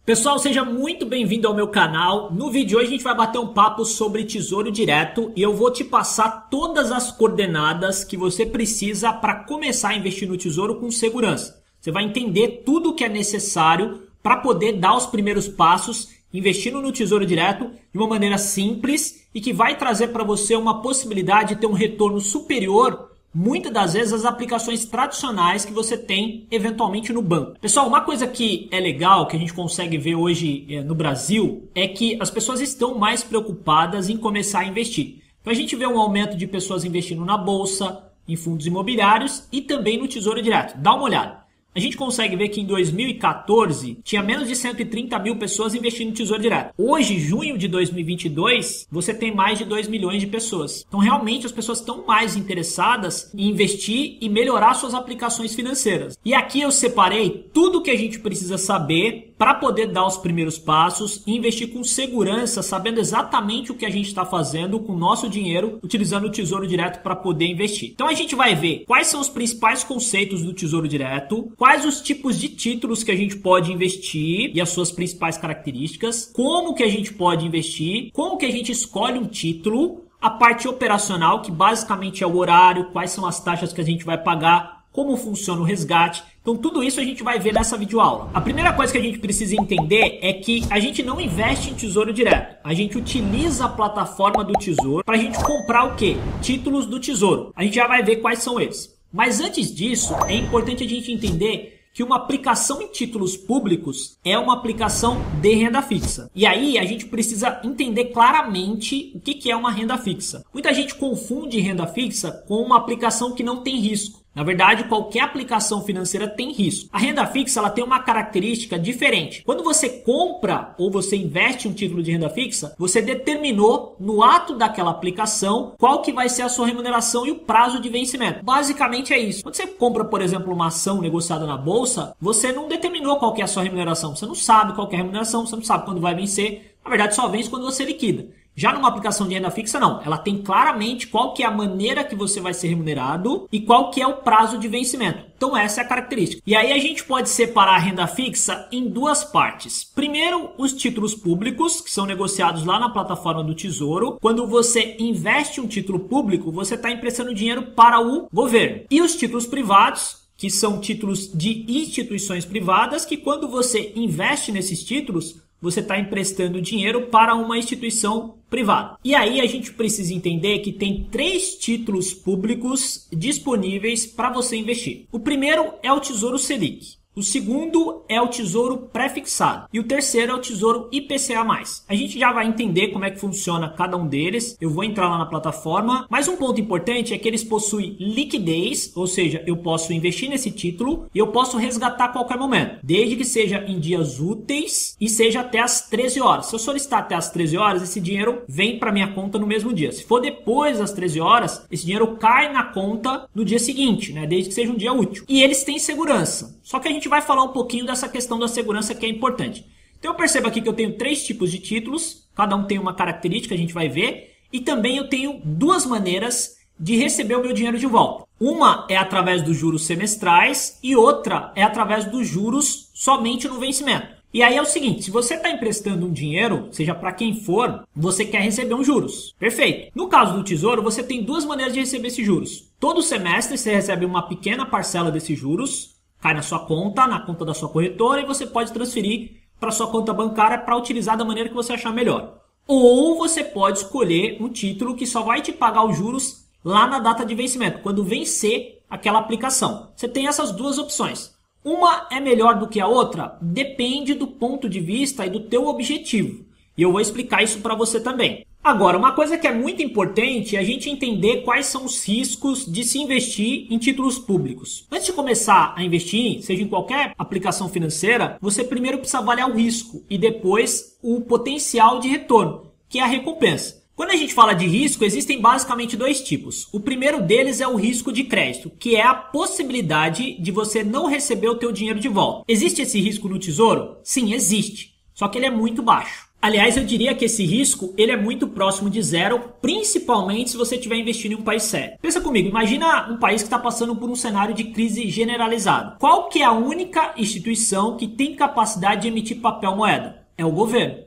Pessoal, seja muito bem-vindo ao meu canal. No vídeo de hoje a gente vai bater um papo sobre Tesouro Direto e eu vou te passar todas as coordenadas que você precisa para começar a investir no Tesouro com segurança. Você vai entender tudo o que é necessário para poder dar os primeiros passos investindo no Tesouro Direto de uma maneira simples e que vai trazer para você uma possibilidade de ter um retorno superior muitas das vezes as aplicações tradicionais que você tem eventualmente no banco. Pessoal, uma coisa que é legal, que a gente consegue ver hoje no Brasil, é que as pessoas estão mais preocupadas em começar a investir. Então a gente vê um aumento de pessoas investindo na bolsa, em fundos imobiliários e também no Tesouro Direto. Dá uma olhada. A gente consegue ver que em 2014 tinha menos de 130 mil pessoas investindo no Tesouro Direto. Hoje, junho de 2022, você tem mais de 2 milhões de pessoas. Então, realmente, as pessoas estão mais interessadas em investir e melhorar suas aplicações financeiras. E aqui eu separei tudo o que a gente precisa saber para poder dar os primeiros passos e investir com segurança, sabendo exatamente o que a gente está fazendo com o nosso dinheiro, utilizando o Tesouro Direto para poder investir. Então, a gente vai ver quais são os principais conceitos do Tesouro Direto, quais os tipos de títulos que a gente pode investir e as suas principais características, como que a gente pode investir, como que a gente escolhe um título, a parte operacional, que basicamente é o horário, quais são as taxas que a gente vai pagar, como funciona o resgate. Então tudo isso a gente vai ver nessa videoaula. A primeira coisa que a gente precisa entender é que a gente não investe em Tesouro Direto. A gente utiliza a plataforma do Tesouro para a gente comprar o quê? Títulos do Tesouro. A gente já vai ver quais são eles. Mas antes disso, é importante a gente entender que uma aplicação em títulos públicos é uma aplicação de renda fixa. E aí a gente precisa entender claramente o que é uma renda fixa. Muita gente confunde renda fixa com uma aplicação que não tem risco. Na verdade, qualquer aplicação financeira tem risco. A renda fixa ela tem uma característica diferente. Quando você compra ou você investe em um título de renda fixa, você determinou no ato daquela aplicação qual que vai ser a sua remuneração e o prazo de vencimento. Basicamente é isso. Quando você compra, por exemplo, uma ação negociada na bolsa, você não determinou qual que é a sua remuneração. Você não sabe qual que é a remuneração, você não sabe quando vai vencer. Na verdade, só vence quando você liquida. Já numa aplicação de renda fixa, não. Ela tem claramente qual que é a maneira que você vai ser remunerado e qual que é o prazo de vencimento. Então essa é a característica. E aí a gente pode separar a renda fixa em duas partes. Primeiro, os títulos públicos, que são negociados lá na plataforma do Tesouro. Quando você investe um título público, você está emprestando dinheiro para o governo. E os títulos privados, que são títulos de instituições privadas, que quando você investe nesses títulos, você está emprestando dinheiro para uma instituição privada. E aí a gente precisa entender que tem 3 títulos públicos disponíveis para você investir. O primeiro é o Tesouro Selic. O segundo é o Tesouro Pré-fixado. E o terceiro é o Tesouro IPCA+. A gente já vai entender como é que funciona cada um deles. Eu vou entrar lá na plataforma. Mas um ponto importante é que eles possuem liquidez, ou seja, eu posso investir nesse título e eu posso resgatar a qualquer momento, desde que seja em dias úteis e seja até as 13 horas. Se eu solicitar até as 13 horas, esse dinheiro vem para minha conta no mesmo dia. Se for depois das 13 horas, esse dinheiro cai na conta no dia seguinte, né? Desde que seja um dia útil. E eles têm segurança. Só que a gente vai falar um pouquinho dessa questão da segurança que é importante. Então eu percebo aqui que eu tenho 3 tipos de títulos, cada um tem uma característica, a gente vai ver, e também eu tenho 2 maneiras de receber o meu dinheiro de volta. Uma é através dos juros semestrais e outra é através dos juros somente no vencimento. E aí é o seguinte, se você está emprestando um dinheiro, seja para quem for, você quer receber uns juros. Perfeito. No caso do Tesouro, você tem 2 maneiras de receber esses juros. Todo semestre você recebe uma pequena parcela desses juros, cai na sua conta, na conta da sua corretora e você pode transferir para sua conta bancária para utilizar da maneira que você achar melhor. Ou você pode escolher um título que só vai te pagar os juros lá na data de vencimento, quando vencer aquela aplicação. Você tem essas 2 opções. Uma é melhor do que a outra? Depende do ponto de vista e do teu objetivo. E eu vou explicar isso para você também. Agora, uma coisa que é muito importante é a gente entender quais são os riscos de se investir em títulos públicos. Antes de começar a investir, seja em qualquer aplicação financeira, você primeiro precisa avaliar o risco e depois o potencial de retorno, que é a recompensa. Quando a gente fala de risco, existem basicamente 2 tipos. O primeiro deles é o risco de crédito, que é a possibilidade de você não receber o teu dinheiro de volta. Existe esse risco no Tesouro? Sim, existe. Só que ele é muito baixo. Aliás, eu diria que esse risco ele é muito próximo de zero, principalmente se você estiver investindo em um país sério. Pensa comigo, imagina um país que está passando por um cenário de crise generalizado. Qual que é a única instituição que tem capacidade de emitir papel moeda? É o governo.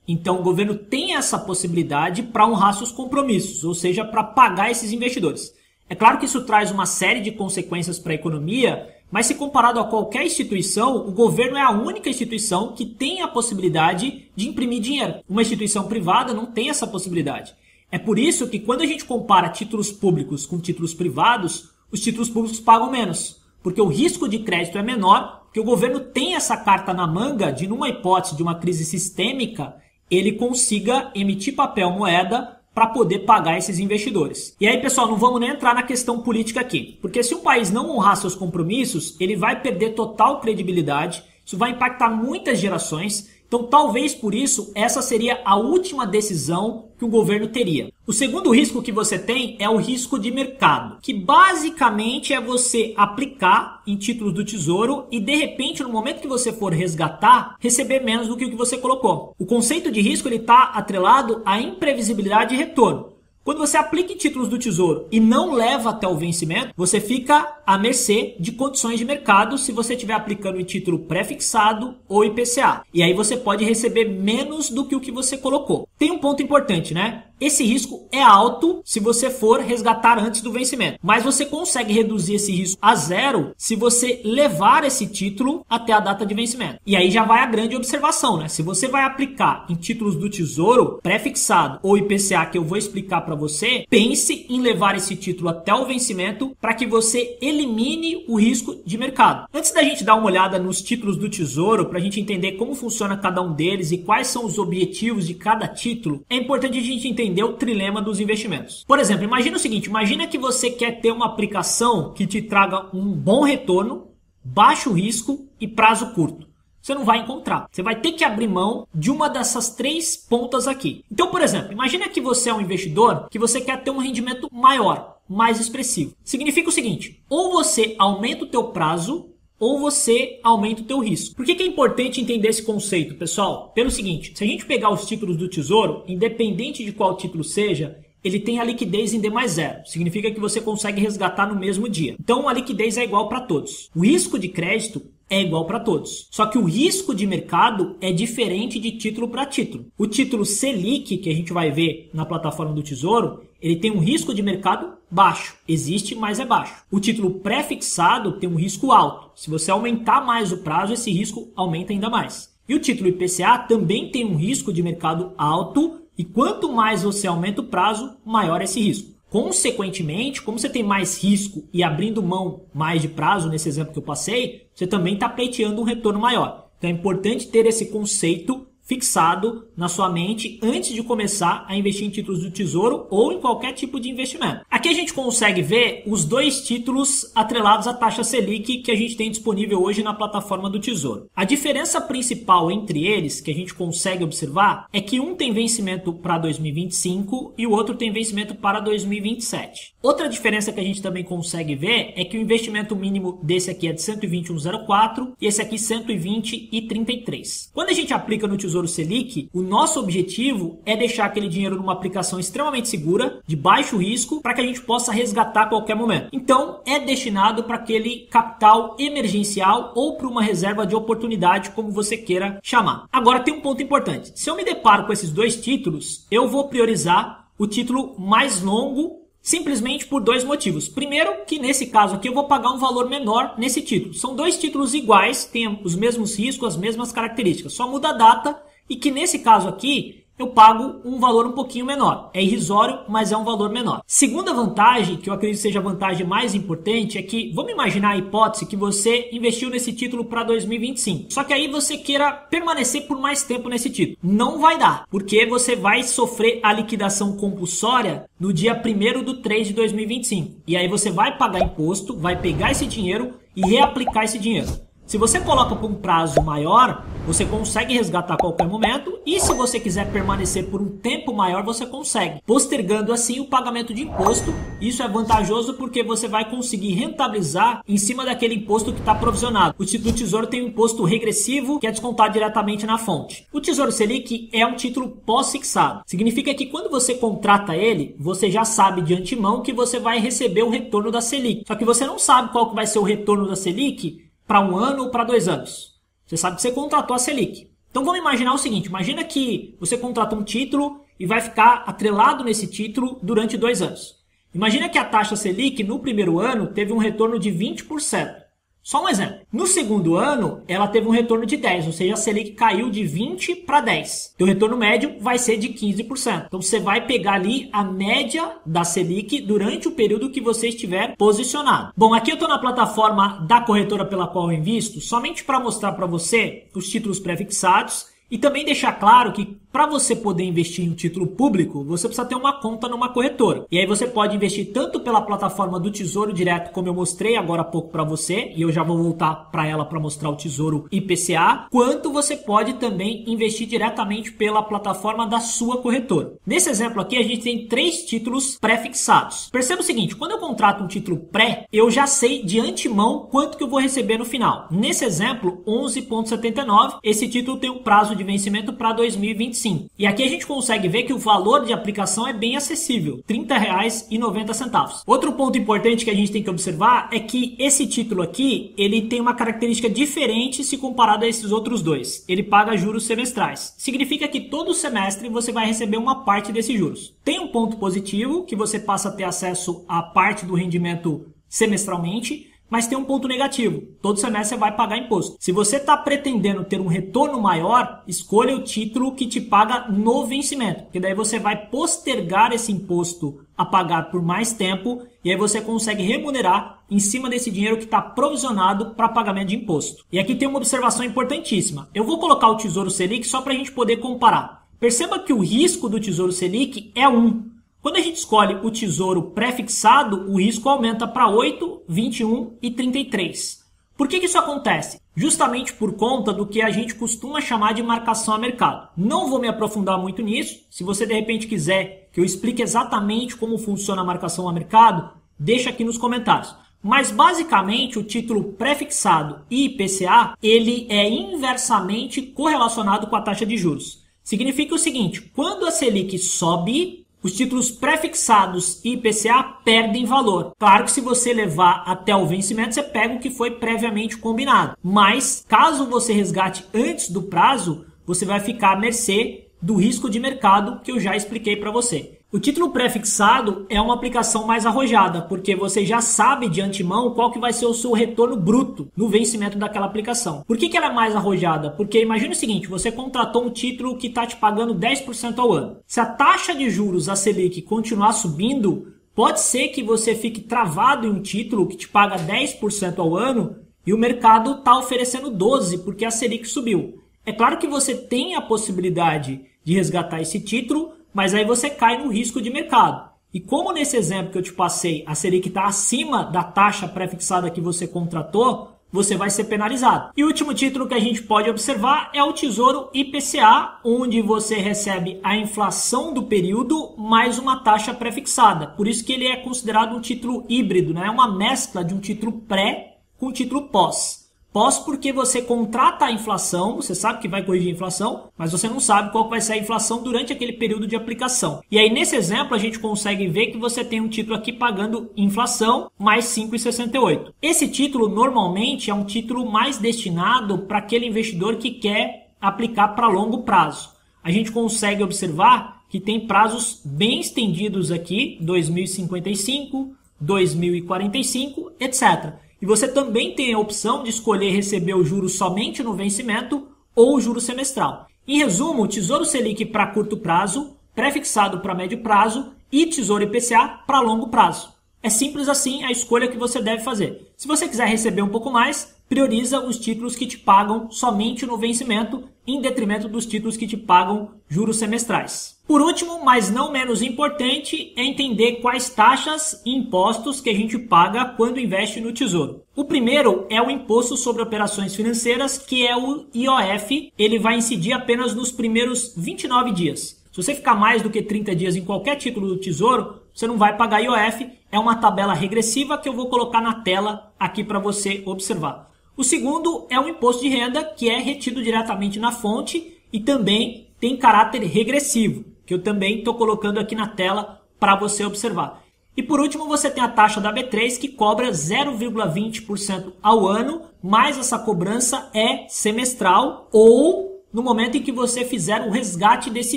Então o governo tem essa possibilidade para honrar seus compromissos, ou seja, para pagar esses investidores. É claro que isso traz uma série de consequências para a economia, mas se comparado a qualquer instituição, o governo é a única instituição que tem a possibilidade de imprimir dinheiro. Uma instituição privada não tem essa possibilidade. É por isso que quando a gente compara títulos públicos com títulos privados, os títulos públicos pagam menos, porque o risco de crédito é menor, porque o governo tem essa carta na manga de, numa hipótese de uma crise sistêmica, ele consiga emitir papel moeda para poder pagar esses investidores. E aí, pessoal, não vamos nem entrar na questão política aqui, porque se um país não honrar seus compromissos, ele vai perder total credibilidade, isso vai impactar muitas gerações, então talvez por isso essa seria a última decisão que o governo teria. O segundo risco que você tem é o risco de mercado, que basicamente é você aplicar em títulos do Tesouro e de repente no momento que você for resgatar, receber menos do que o que você colocou. O conceito de risco está atrelado à imprevisibilidade de retorno. Quando você aplica em títulos do Tesouro e não leva até o vencimento, você fica à mercê de condições de mercado se você estiver aplicando em título pré-fixado ou IPCA. E aí você pode receber menos do que o que você colocou. Tem um ponto importante, né? Esse risco é alto se você for resgatar antes do vencimento, mas você consegue reduzir esse risco a zero se você levar esse título até a data de vencimento. E aí já vai a grande observação, né? Se você vai aplicar em títulos do Tesouro, pré-fixado ou IPCA, que eu vou explicar para você, pense em levar esse título até o vencimento para que você elimine o risco de mercado. Antes da gente dar uma olhada nos títulos do Tesouro, para a gente entender como funciona cada um deles e quais são os objetivos de cada título, é importante a gente entender o trilema dos investimentos. Por exemplo, imagina o seguinte, imagina que você quer ter uma aplicação que te traga um bom retorno, baixo risco e prazo curto. Você não vai encontrar. Você vai ter que abrir mão de uma dessas três pontas aqui. Então, por exemplo, imagina que você é um investidor que você quer ter um rendimento maior, mais expressivo. Significa o seguinte, ou você aumenta o teu prazo, ou você aumenta o teu risco. Por que é importante entender esse conceito, pessoal? Pelo seguinte, se a gente pegar os títulos do Tesouro, independente de qual título seja, ele tem a liquidez em D+0. Significa que você consegue resgatar no mesmo dia. Então, a liquidez é igual para todos. O risco de crédito é igual para todos. Só que o risco de mercado é diferente de título para título. O título Selic, que a gente vai ver na plataforma do Tesouro, ele tem um risco de mercado baixo. Existe, mas é baixo. O título pré-fixado tem um risco alto. Se você aumentar mais o prazo, esse risco aumenta ainda mais. E o título IPCA também tem um risco de mercado alto e quanto mais você aumenta o prazo, maior é esse risco. Consequentemente, como você tem mais risco e abrindo mão mais de prazo, nesse exemplo que eu passei, você também está pleiteando um retorno maior. Então é importante ter esse conceito fixado na sua mente antes de começar a investir em títulos do Tesouro ou em qualquer tipo de investimento. Aqui a gente consegue ver os dois títulos atrelados à taxa Selic que a gente tem disponível hoje na plataforma do Tesouro. A diferença principal entre eles, que a gente consegue observar, é que um tem vencimento para 2025 e o outro tem vencimento para 2027. Outra diferença que a gente também consegue ver é que o investimento mínimo desse aqui é de 120,04 e esse aqui 120,33. Quando a gente aplica no Tesouro Selic, o nosso objetivo é deixar aquele dinheiro numa aplicação extremamente segura, de baixo risco, para que a gente possa resgatar a qualquer momento. Então, é destinado para aquele capital emergencial ou para uma reserva de oportunidade, como você queira chamar. Agora, tem um ponto importante. Se eu me deparo com esses dois títulos, eu vou priorizar o título mais longo, simplesmente por dois motivos. Primeiro, que nesse caso aqui eu vou pagar um valor menor nesse título. São dois títulos iguais, têm os mesmos riscos, as mesmas características. Só muda a data e que nesse caso aqui eu pago um valor um pouquinho menor. É irrisório, mas é um valor menor. Segunda vantagem, que eu acredito seja a vantagem mais importante, é que, vamos imaginar a hipótese que você investiu nesse título para 2025. Só que aí você queira permanecer por mais tempo nesse título. Não vai dar, porque você vai sofrer a liquidação compulsória no dia 1º de 3 de 2025. E aí você vai pagar imposto, vai pegar esse dinheiro e reaplicar esse dinheiro. Se você coloca por um prazo maior, você consegue resgatar a qualquer momento e se você quiser permanecer por um tempo maior, você consegue, postergando assim o pagamento de imposto. Isso é vantajoso porque você vai conseguir rentabilizar em cima daquele imposto que está provisionado. O título do Tesouro tem um imposto regressivo que é descontado diretamente na fonte. O Tesouro Selic é um título pós-fixado. Significa que quando você contrata ele, você já sabe de antemão que você vai receber o retorno da Selic. Só que você não sabe qual que vai ser o retorno da Selic para 1 ano ou para 2 anos. Você sabe que você contratou a Selic. Então vamos imaginar o seguinte, imagina que você contratou um título e vai ficar atrelado nesse título durante 2 anos. Imagina que a taxa Selic no primeiro ano teve um retorno de 20%. Só um exemplo. No segundo ano, ela teve um retorno de 10%, ou seja, a Selic caiu de 20% para 10%. Então, o retorno médio vai ser de 15%. Então, você vai pegar ali a média da Selic durante o período que você estiver posicionado. Bom, aqui eu estou na plataforma da corretora pela qual eu invisto, somente para mostrar para você os títulos pré-fixados e também deixar claro que para você poder investir em um título público, você precisa ter uma conta numa corretora. E aí você pode investir tanto pela plataforma do Tesouro Direto, como eu mostrei agora há pouco para você, e eu já vou voltar para ela para mostrar o Tesouro IPCA, quanto você pode também investir diretamente pela plataforma da sua corretora. Nesse exemplo aqui, a gente tem 3 títulos pré-fixados. Perceba o seguinte, quando eu contrato um título pré, eu já sei de antemão quanto que eu vou receber no final. Nesse exemplo, 11,79, esse título tem um prazo de vencimento para 2025. E aqui a gente consegue ver que o valor de aplicação é bem acessível, R$ 30,90. Outro ponto importante que a gente tem que observar é que esse título aqui, ele tem uma característica diferente se comparado a esses outros dois. Ele paga juros semestrais. Significa que todo semestre você vai receber uma parte desses juros. Tem um ponto positivo, que você passa a ter acesso à parte do rendimento semestralmente, mas tem um ponto negativo, todo semestre você vai pagar imposto. Se você está pretendendo ter um retorno maior, escolha o título que te paga no vencimento, porque daí você vai postergar esse imposto a pagar por mais tempo e aí você consegue remunerar em cima desse dinheiro que está provisionado para pagamento de imposto. E aqui tem uma observação importantíssima. Eu vou colocar o Tesouro Selic só para a gente poder comparar. Perceba que o risco do Tesouro Selic é 1. Quando a gente escolhe o tesouro pré-fixado, o risco aumenta para 8, 21 e 33. Por que isso acontece? Justamente por conta do que a gente costuma chamar de marcação a mercado. Não vou me aprofundar muito nisso. Se você de repente quiser que eu explique exatamente como funciona a marcação a mercado, deixa aqui nos comentários. Mas basicamente o título pré-fixado e IPCA, ele é inversamente correlacionado com a taxa de juros. Significa o seguinte, quando a Selic sobe, os títulos pré-fixados e IPCA perdem valor. Claro que se você levar até o vencimento, você pega o que foi previamente combinado. Mas, caso você resgate antes do prazo, você vai ficar à mercê do risco de mercado que eu já expliquei para você. O título pré-fixado é uma aplicação mais arrojada, porque você já sabe de antemão qual que vai ser o seu retorno bruto no vencimento daquela aplicação. Por que ela é mais arrojada? Porque imagine o seguinte, você contratou um título que está te pagando 10% ao ano. Se a taxa de juros, a Selic, continuar subindo, pode ser que você fique travado em um título que te paga 10% ao ano e o mercado está oferecendo 12% porque a Selic subiu. É claro que você tem a possibilidade de resgatar esse título, mas aí você cai no risco de mercado. E como nesse exemplo que eu te passei, a Selic está acima da taxa pré-fixada que você contratou, você vai ser penalizado. E o último título que a gente pode observar é o Tesouro IPCA, onde você recebe a inflação do período mais uma taxa pré-fixada. Por isso que ele é considerado um título híbrido, né? É uma mescla de um título pré com um título pós. Pós porque você contrata a inflação, você sabe que vai corrigir a inflação, mas você não sabe qual vai ser a inflação durante aquele período de aplicação. E aí nesse exemplo a gente consegue ver que você tem um título aqui pagando inflação mais 5,68. Esse título normalmente é um título mais destinado para aquele investidor que quer aplicar para longo prazo. A gente consegue observar que tem prazos bem estendidos aqui, 2055, 2045, etc. E você também tem a opção de escolher receber o juro somente no vencimento ou o juro semestral. Em resumo, Tesouro Selic para curto prazo, pré-fixado para médio prazo e Tesouro IPCA para longo prazo. É simples assim a escolha que você deve fazer. Se você quiser receber um pouco mais, prioriza os títulos que te pagam somente no vencimento, em detrimento dos títulos que te pagam juros semestrais. Por último, mas não menos importante, é entender quais taxas e impostos que a gente paga quando investe no Tesouro. O primeiro é o Imposto sobre Operações Financeiras, que é o IOF. Ele vai incidir apenas nos primeiros 29 dias. Se você ficar mais do que 30 dias em qualquer título do Tesouro, você não vai pagar IOF. É uma tabela regressiva que eu vou colocar na tela aqui para você observar. O segundo é o Imposto de Renda, que é retido diretamente na fonte e também tem caráter regressivo, que eu também estou colocando aqui na tela para você observar. E por último, você tem a taxa da B3, que cobra 0,20% ao ano, mas essa cobrança é semestral ou no momento em que você fizer o resgate desse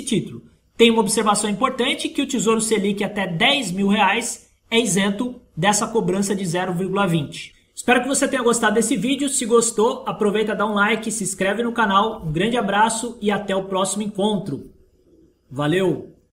título. Tem uma observação importante, que o Tesouro Selic até R$10.000 é isento dessa cobrança de 0,20%. Espero que você tenha gostado desse vídeo. Se gostou, aproveita, dá um like, se inscreve no canal. Um grande abraço e até o próximo encontro. Valeu!